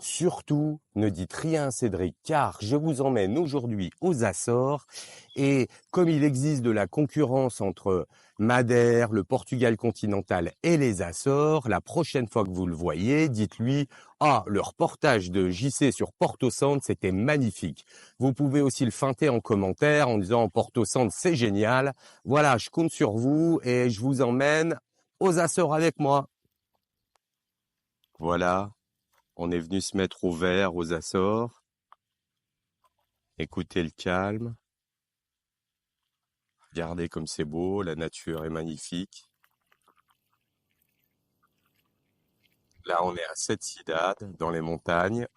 surtout, ne dites rien à Cédric, car je vous emmène aujourd'hui aux Açores. Et comme il existe de la concurrence entre Madère, le Portugal continental et les Açores, la prochaine fois que vous le voyez, dites-lui « Ah, le reportage de JC sur Porto Santo, c'était magnifique ». Vous pouvez aussi le feinter en commentaire en disant « Porto Santo, c'est génial ». Voilà, je compte sur vous et je vous emmène aux Açores avec moi. Voilà, on est venu se mettre au vert aux Açores. Écoutez le calme. Regardez comme c'est beau, la nature est magnifique. Là, on est à Sete Cidades, dans les montagnes.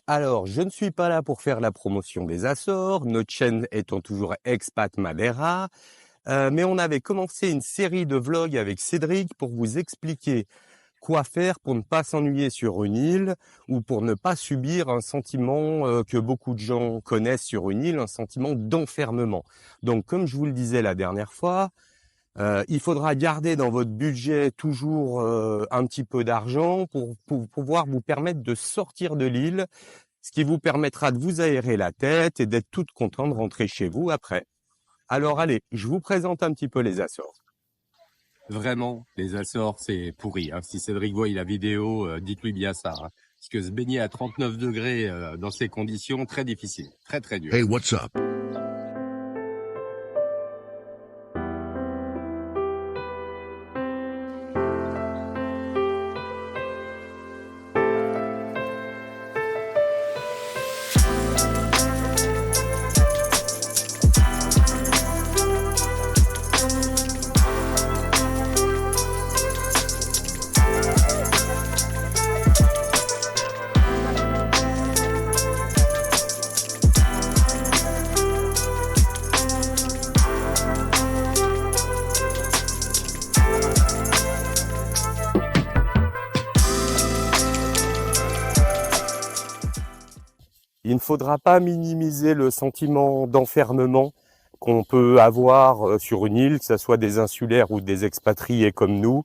Alors, je ne suis pas là pour faire la promotion des Açores, notre chaîne étant toujours Expat Madeira, mais on avait commencé une série de vlogs avec Cédric pour vous expliquer quoi faire pour ne pas s'ennuyer sur une île ou pour ne pas subir un sentiment que beaucoup de gens connaissent sur une île, un sentiment d'enfermement. Donc, comme je vous le disais la dernière fois, il faudra garder dans votre budget toujours un petit peu d'argent pour pouvoir vous permettre de sortir de l'île, ce qui vous permettra de vous aérer la tête et d'être toute content de rentrer chez vous après. Alors allez, je vous présente un petit peu les Açores. Vraiment, les Açores, c'est pourri. Hein. Si Cédric voit la vidéo, dites-lui bien ça. Hein. Parce que se baigner à 39 degrés dans ces conditions, très difficile, très très dur. Hey, what's up? Il ne faudra pas minimiser le sentiment d'enfermement qu'on peut avoir sur une île, que ce soit des insulaires ou des expatriés comme nous.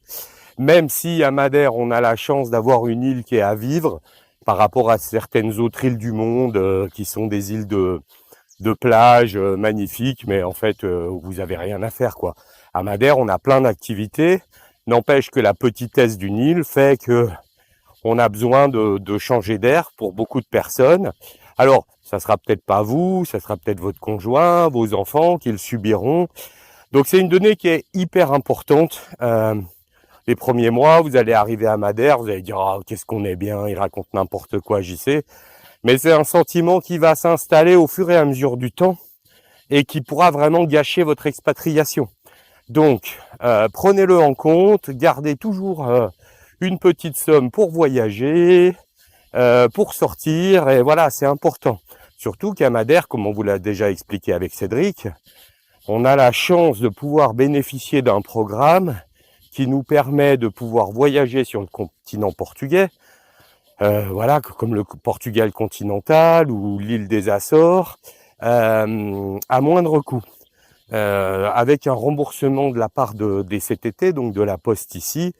Même si à Madère, on a la chance d'avoir une île qui est à vivre par rapport à certaines autres îles du monde qui sont des îles de plage magnifiques, mais en fait, vous avez rien à faire, quoi. À Madère, on a plein d'activités. N'empêche que la petitesse d'une île fait que on a besoin de changer d'air pour beaucoup de personnes. Alors, ça sera peut-être pas vous, ça sera peut-être votre conjoint, vos enfants qui le subiront. Donc, c'est une donnée qui est hyper importante. Les premiers mois, vous allez arriver à Madère, vous allez dire « Ah, qu'est-ce qu'on est bien, il raconte n'importe quoi, j'y sais ». Mais c'est un sentiment qui va s'installer au fur et à mesure du temps et qui pourra vraiment gâcher votre expatriation. Donc, prenez-le en compte, gardez toujours une petite somme pour voyager, pour sortir, et voilà, c'est important. Surtout qu'à Madère, comme on vous l'a déjà expliqué avec Cédric, on a la chance de pouvoir bénéficier d'un programme qui nous permet de pouvoir voyager sur le continent portugais, voilà, comme le Portugal continental ou l'île des Açores, à moindre coût. Avec un remboursement de la part des CTT, donc de la Poste ici.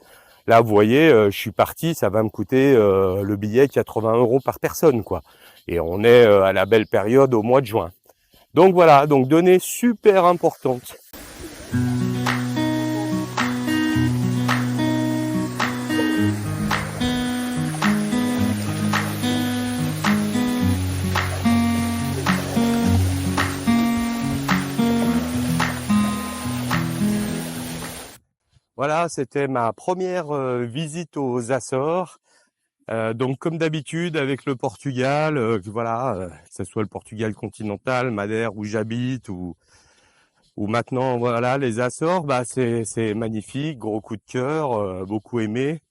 Là, vous voyez, je suis parti, ça va me coûter le billet 80 € par personne, quoi. Et on est à la belle période au mois de juin. Donc voilà, donc données super importantes. Voilà, c'était ma première visite aux Açores. Donc comme d'habitude avec le Portugal, voilà, que ce soit le Portugal continental, Madère où j'habite ou maintenant voilà les Açores, bah c'est magnifique, gros coup de cœur, beaucoup aimé.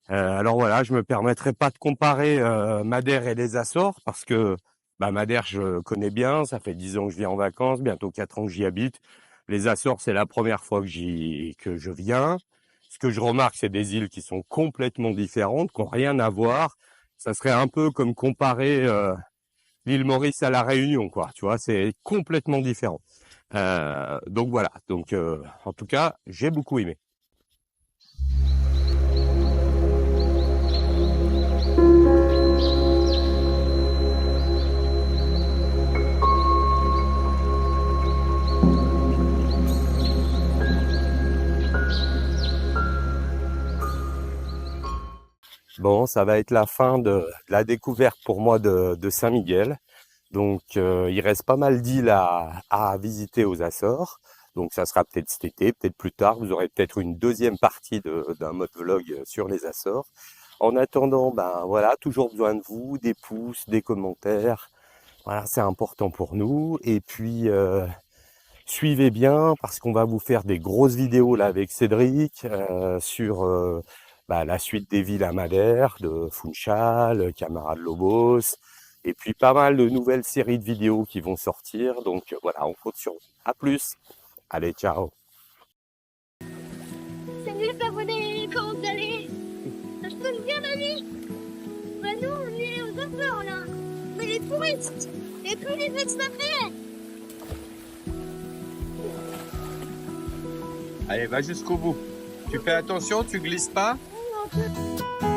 Alors voilà, je me permettrai pas de comparer Madère et les Açores parce que bah Madère je connais bien, ça fait 10 ans que je viens en vacances, bientôt 4 ans que j'y habite. Les Açores, c'est la première fois que je viens. Ce que je remarque, c'est des îles qui sont complètement différentes, qui n'ont rien à voir. Ça serait un peu comme comparer l'île Maurice à la Réunion, quoi. Tu vois, c'est complètement différent. Donc voilà. Donc en tout cas, j'ai beaucoup aimé. Bon, ça va être la fin de la découverte pour moi de Saint-Miguel. Donc, il reste pas mal d'îles à visiter aux Açores. Donc, ça sera peut-être cet été, peut-être plus tard. Vous aurez peut-être une deuxième partie d'un mode vlog sur les Açores. En attendant, ben voilà, toujours besoin de vous, des pouces, des commentaires. Voilà, c'est important pour nous. Et puis, suivez bien parce qu'on va vous faire des grosses vidéos là avec Cédric sur la suite des villes à Madère, de Funchal, Camara de Lobos, et puis pas mal de nouvelles séries de vidéos qui vont sortir. Donc voilà, on compte sur vous. À plus. Allez, ciao. Salut les abonnés, comment vous allez? Ça se passe bien la vie? Bah nous on est aux Açores là. Mais les touristes et plus les expatriés. Allez, va jusqu'au bout. Tu fais attention, tu glisses pas. Oh, mon Dieu.